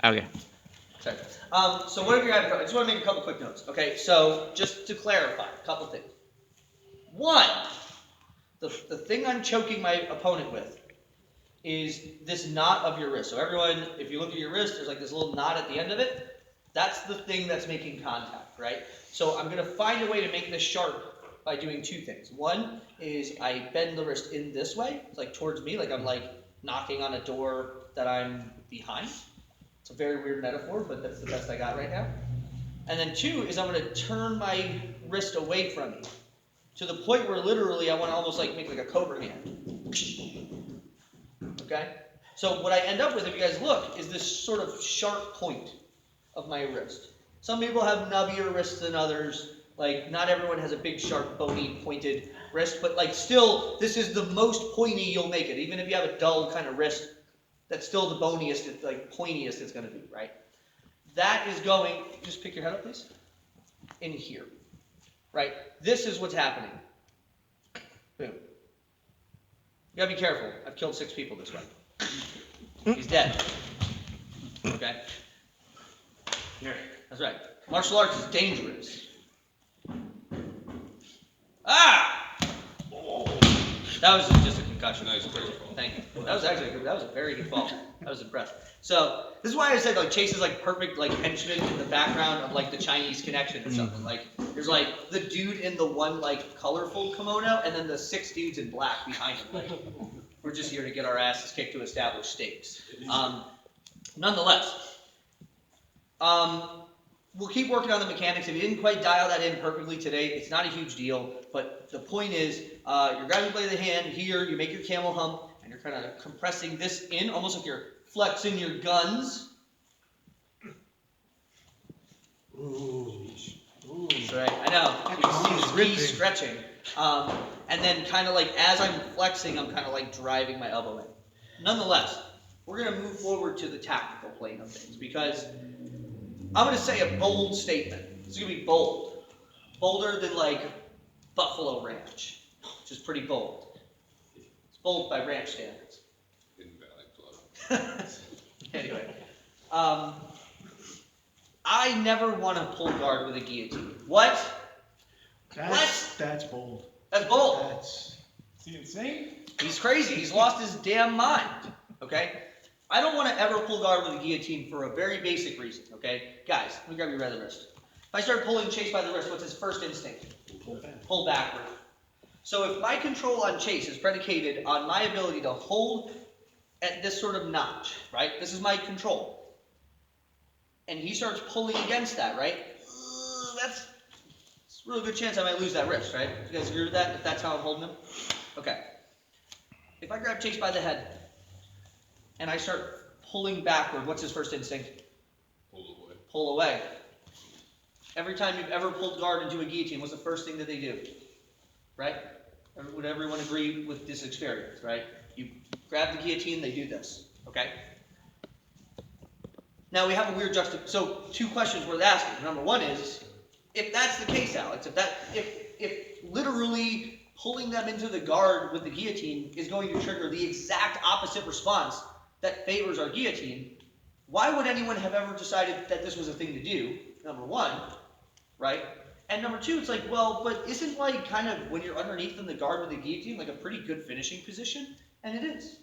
Okay. Sorry. So whatever you're having, I just want to make a couple quick notes. Okay, so just to clarify, a couple things. One, the thing I'm choking my opponent with is this knot of your wrist. So everyone, if you look at your wrist, there's like this little knot at the end of it. That's the thing that's making contact, right? So I'm going to find a way to make this sharp by doing two things. One is I bend the wrist in this way, it's like towards me, like I'm like knocking on a door that I'm behind. It's a very weird metaphor, but that's the best I got right now. And then two is I'm going to turn my wrist away from you to the point where literally I want to almost like make like a cobra hand. Okay? So what I end up with, if you guys look, is this sort of sharp point of my wrist. Some people have nubbier wrists than others. Like, not everyone has a big, sharp, bony, pointed wrist, but like still, this is the most pointy you'll make it. Even if you have a dull kind of wrist, that's still the boniest, like pointiest it's going to be, right? That is going, just pick your head up, please, in here, right? This is what's happening. Boom. You gotta be careful. I've killed 6 people this way. He's dead. Okay? Here. That's right. Martial arts is dangerous. Ah! Oh. That was just a concussion. That was pretty cool. Thank you. That was a very good fall. I was impressed. So this is why I said like Chase is like perfect like henchman in the background of like the Chinese Connection or something. Like there's like the dude in the one like colorful kimono and then the 6 dudes in black behind him. Like we're just here to get our asses kicked to establish stakes. Nonetheless, we'll keep working on the mechanics. If you didn't quite dial that in perfectly today, it's not a huge deal. But the point is, you're grabbing the blade of the hand here, you make your camel hump, and you're kind of compressing this in, almost like you're flexing your guns. Ooh. That's right, I know. You can see the knees stretching. And then kind of like as I'm flexing, I'm kind of like driving my elbow in. Nonetheless, we're going to move forward to the tactical plane of things because I'm going to say a bold statement. It's going to be bold. Bolder than like Buffalo Ranch, which is pretty bold. It's bold by ranch standards. In Valley Club. Anyway, I never want to pull guard with a guillotine. What? That's bold. That's bold. Is he insane? He's crazy. He's lost his damn mind. Okay? I don't want to ever pull guard with a guillotine for a very basic reason. Okay? Guys, let me grab your other wrist. If I start pulling Chase by the wrist, what's his first instinct? Pull backward. So if my control on Chase is predicated on my ability to hold at this sort of notch, right? This is my control. And he starts pulling against that, right? That's a really good chance I might lose that wrist, right? You guys agree with that, if that's how I'm holding him? Okay. If I grab Chase by the head and I start pulling backward, what's his first instinct? Pull away. Pull away. Every time you've ever pulled guard into a guillotine, what's the first thing that they do? Right? Would everyone agree with this experience, right? You grab the guillotine, they do this, okay? Now we have a weird juxtaposition. So 2 questions worth asking. Number 1 is, if that's the case, Alex, if literally pulling them into the guard with the guillotine is going to trigger the exact opposite response that favors our guillotine, why would anyone have ever decided that this was a thing to do? Number 1, right? And number 2, it's like, well, but isn't like kind of when you're underneath in the guard with the guillotine like a pretty good finishing position? And it is.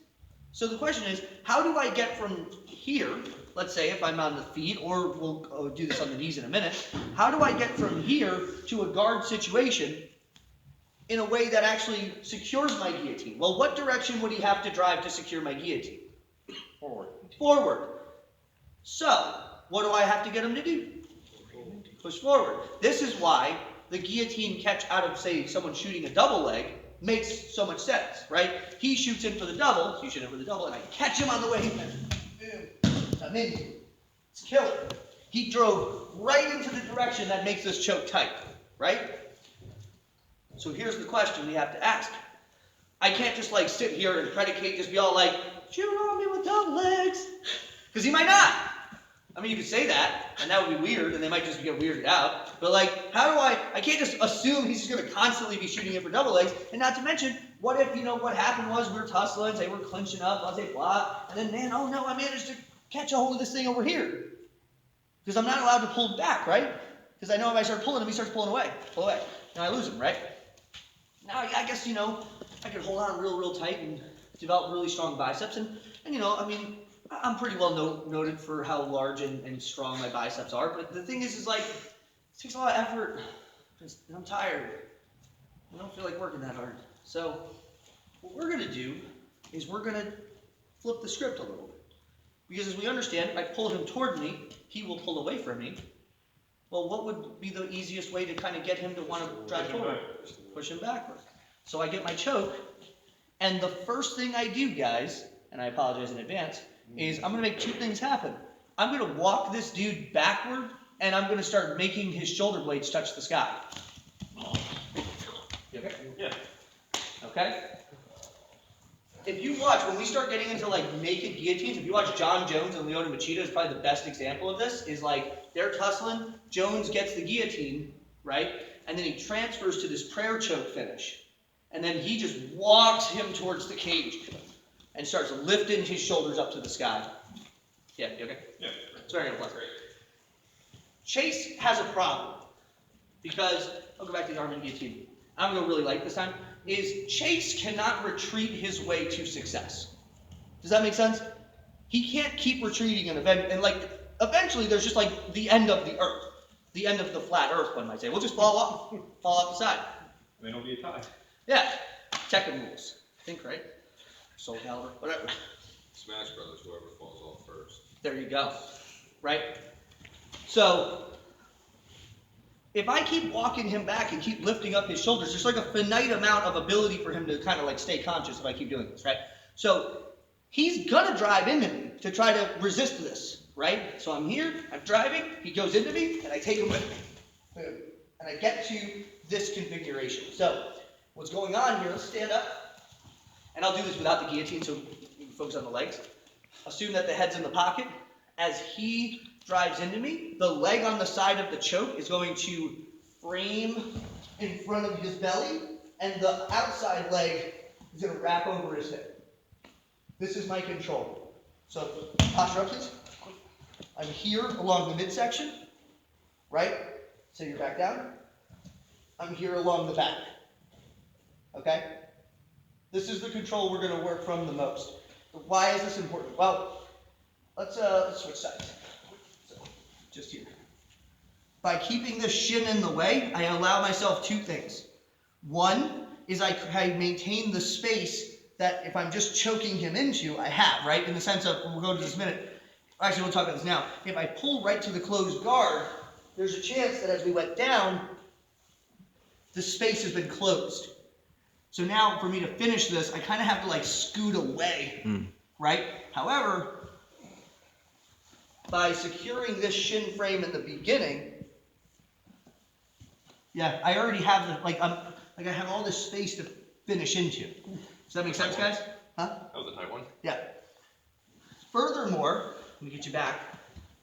So the question is, how do I get from here, let's say if I'm on the feet, or we'll do this on the knees in a minute, how do I get from here to a guard situation in a way that actually secures my guillotine? Well, what direction would he have to drive to secure my guillotine? Forward. Forward. So, what do I have to get him to do? Push forward. This is why the guillotine catch out of, say, someone shooting a double leg makes so much sense, right? He shoots in for the double, you shoot in for the double, and I catch him on the way, and I'm in. It's killer. He drove right into the direction that makes this choke tight, right? So here's the question we have to ask. I can't just like sit here and predicate, just be all like, shoot on me with double legs. Because he might not. I mean, you could say that, and that would be weird, and they might just get weirded out. But like, how do I can't just assume he's just going to constantly be shooting in for double legs. And not to mention, what if, what happened was we were tussling, say we're clinching up, blah, blah, blah, and then, man, oh no, I managed to catch a hold of this thing over here. Because I'm not allowed to pull back, right? Because I know if I start pulling him, he starts pulling away. Pull away. Now I lose him, right? Now I guess, I can hold on real tight and develop really strong biceps. And I'm pretty well noted for how large and strong my biceps are. But the thing is like, it takes a lot of effort. And I'm tired. I don't feel like working that hard. So what we're going to do is we're going to flip the script a little bit. Because as we understand, if I pull him toward me, he will pull away from me. Well, what would be the easiest way to kind of get him to want to drive forward? Push him backward. So I get my choke, and the first thing I do, guys, and I apologize in advance, is I'm going to make two things happen. I'm going to walk this dude backward, and I'm going to start making his shoulder blades touch the sky. You okay? Yeah. Okay? If you watch, when we start getting into like naked guillotines, if you watch John Jones and Leona Machida is probably the best example of this, is like they're tussling, Jones gets the guillotine, right? And then he transfers to this prayer choke finish. And then he just walks him towards the cage and starts lifting his shoulders up to the sky. Yeah, you okay? Yeah. It's very unpleasant. Chase has a problem because, I'll go back to the arm and guillotine. I'm going to go really light this time. Is Chase cannot retreat his way to success. Does that make sense? He can't keep retreating and eventually there's just like the end of the earth. The end of the flat earth, one might say. We'll just fall off the side. Then it'll be a tie. Yeah. Tekken rules. I think, right? Soul Calibur, whatever. Smash Brothers, whoever falls off first. There you go. Right? So, if I keep walking him back and keep lifting up his shoulders, there's like a finite amount of ability for him to kind of like stay conscious if I keep doing this, right? So, he's gonna drive into me to try to resist this, right? So I'm here, I'm driving, he goes into me, and I take him with me. Boom. And I get to this configuration. So, what's going on here, let's stand up. And I'll do this without the guillotine so you can focus on the legs. Assume that the head's in the pocket. As he drives into me, the leg on the side of the choke is going to frame in front of his belly, and the outside leg is going to wrap over his hip. This is my control. So, posture up, please. I'm here along the midsection, right? So you're back down. I'm here along the back. Okay? This is the control we're going to work from the most. Why is this important? Well, let's switch sides. So, just here. By keeping the shin in the way, I allow myself two things. One is I maintain the space that if I'm just choking him into, I have, right? In the sense of, we'll go to this in a minute. Actually, we'll talk about this now. If I pull right to the closed guard, there's a chance that as we went down, the space has been closed. So now, for me to finish this, I kind of have to like scoot away, right? However, by securing this shin frame in the beginning, yeah, I already have I have all this space to finish into. Does that make sense, guys? Huh? That was a tight one. Yeah. Furthermore, let me get you back,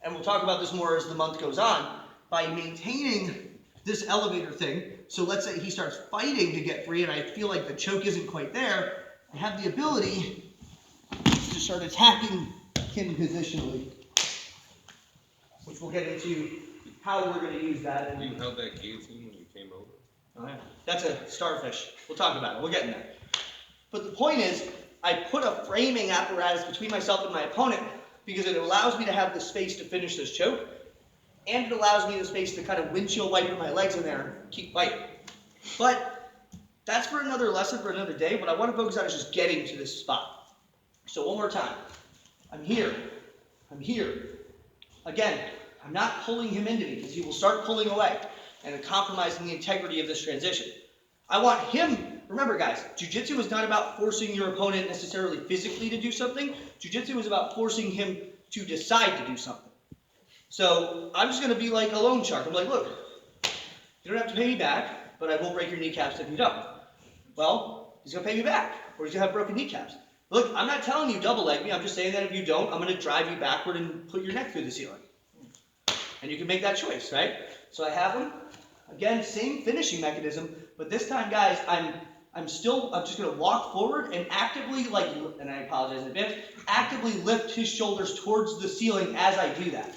and we'll talk about this more as the month goes on. By maintaining this elevator thing, so let's say he starts fighting to get free and I feel like the choke isn't quite there, I have the ability to start attacking him positionally, which we'll get into how we're going to use that. You held that guillotine when you came over? Oh, yeah. That's a starfish. We'll talk about it. We'll get in there. But the point is, I put a framing apparatus between myself and my opponent because it allows me to have the space to finish this choke, and it allows me the space to kind of windshield wiper my legs in there and keep fighting. But that's for another lesson for another day. What I want to focus on is just getting to this spot. So one more time. I'm here. I'm here. Again, I'm not pulling him into me because he will start pulling away and compromising the integrity of this transition. I want him, remember guys, jiu-jitsu is not about forcing your opponent necessarily physically to do something. Jiu-jitsu is about forcing him to decide to do something. So I'm just going to be like a loan shark. I'm like, look, you don't have to pay me back, but I will break your kneecaps if you don't. Well, he's going to pay me back, or he's going to have broken kneecaps. Look, I'm not telling you double leg me. I'm just saying that if you don't, I'm going to drive you backward and put your neck through the ceiling. And you can make that choice, right? So I have him. Again, same finishing mechanism, but this time, guys, I'm I'm just gonna walk forward and actively and I apologize in advance, actively lift his shoulders towards the ceiling as I do that.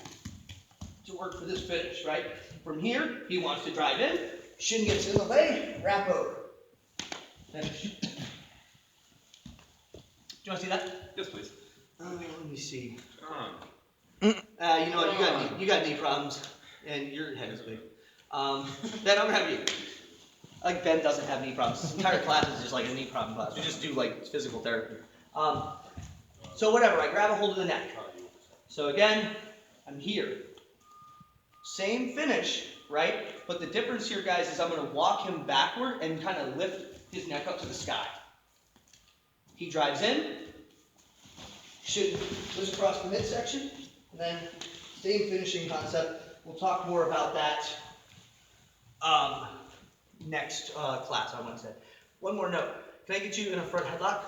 To work for this finish, right? From here, he wants to drive in, shin gets in the way, wrap over. Finish. Do you want to see that? Yes, please. Let me see. John. You know what? You got knee problems, and your head is big. Ben, I'm gonna have you. Like Ben doesn't have knee problems. This entire class is just like a knee problem class. We just do like physical therapy. So whatever. I grab a hold of the neck. So again, I'm here. Same finish, right? But the difference here, guys, is I'm gonna walk him backward and kind of lift his neck up to the sky. He drives in. Should push across the midsection, and then same finishing concept. We'll talk more about that next class on Wednesday. One more note. Can I get you in a front headlock?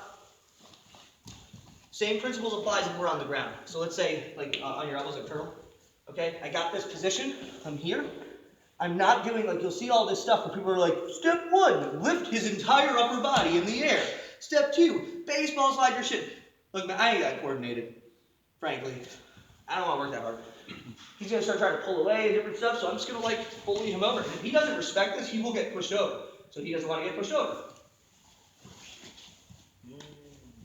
Same principles applies if we're on the ground. So let's say like on your elbows like turtle. Okay, I got this position. I'm here. I'm not doing you'll see all this stuff where people are like, step 1, lift his entire upper body in the air. Step 2, baseball slide your shin. Look, man, I ain't that coordinated, frankly. I don't want to work that hard. He's going to start trying to pull away and different stuff, so I'm just going to bully him over. If he doesn't respect this, he will get pushed over. So he doesn't want to get pushed over.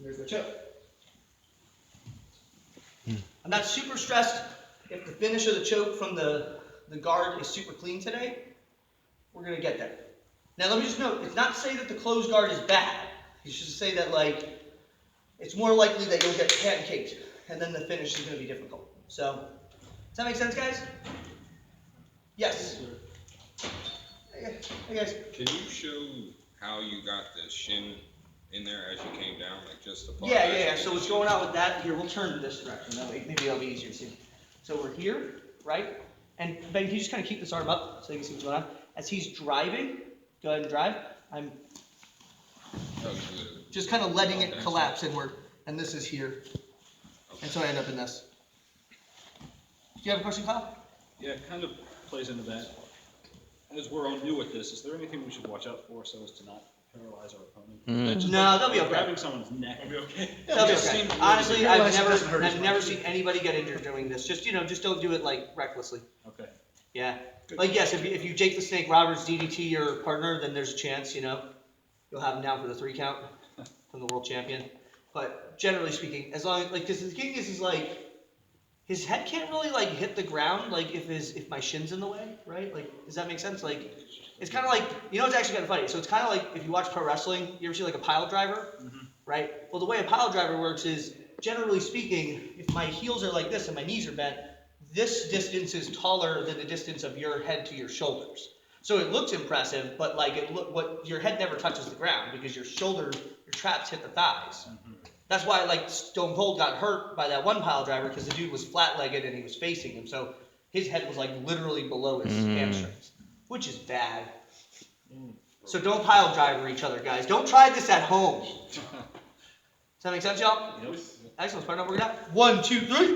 There's the choke. I'm not super stressed if the finish of the choke from the guard is super clean today. We're going to get there. Now, let me just note, it's not to say that the closed guard is bad. It's just to say that, it's more likely that you'll get pancaked, and then the finish is going to be difficult. So, does that make sense, guys? Yes. Hey, guys. Can you show how you got the shin in there as you came down, just the part? Yeah. So what's going on with that? Here, we'll turn to this direction. That way, maybe that'll be easier to see. So we're here, right? And Ben, can you just kind of keep this arm up so you can see what's going on? As he's driving, go ahead and drive. I'm just kind of letting it collapse inward, and this is here. And so I end up in this. Do you have a question, Kyle? Yeah, it kind of plays into that. As we're all new at this, is there anything we should watch out for so as to not paralyze our opponent? No, they'll be okay. Grabbing someone's neck. It'll be okay. They'll be just okay. seemed- Honestly, Paralyzed doesn't hurt as I've never much. seen anybody get injured doing this. Just don't do it recklessly. Okay. Yeah. Yes, if you Jake the Snake Roberts DDT your partner, then there's a chance, you'll have him down for the 3 count from the world champion. But generally speaking, as long as because the thing is his head can't really hit the ground if my shin's in the way, right? Does that make sense? It's kind of it's actually kind of funny. So it's kind of if you watch pro wrestling, you ever see a pile driver, right? Well, the way a pile driver works is generally speaking, if my heels are like this and my knees are bent, this distance is taller than the distance of your head to your shoulders. So it looks impressive, but your head never touches the ground because your traps hit the thighs. That's why Stone Cold got hurt by that one pile driver because the dude was flat-legged and he was facing him. So his head was literally below his hamstrings, which is bad. So don't pile driver each other, guys. Don't try this at home. Does that make sense, y'all? Yep. Excellent. Partner, we're gonna 1, 2, 3.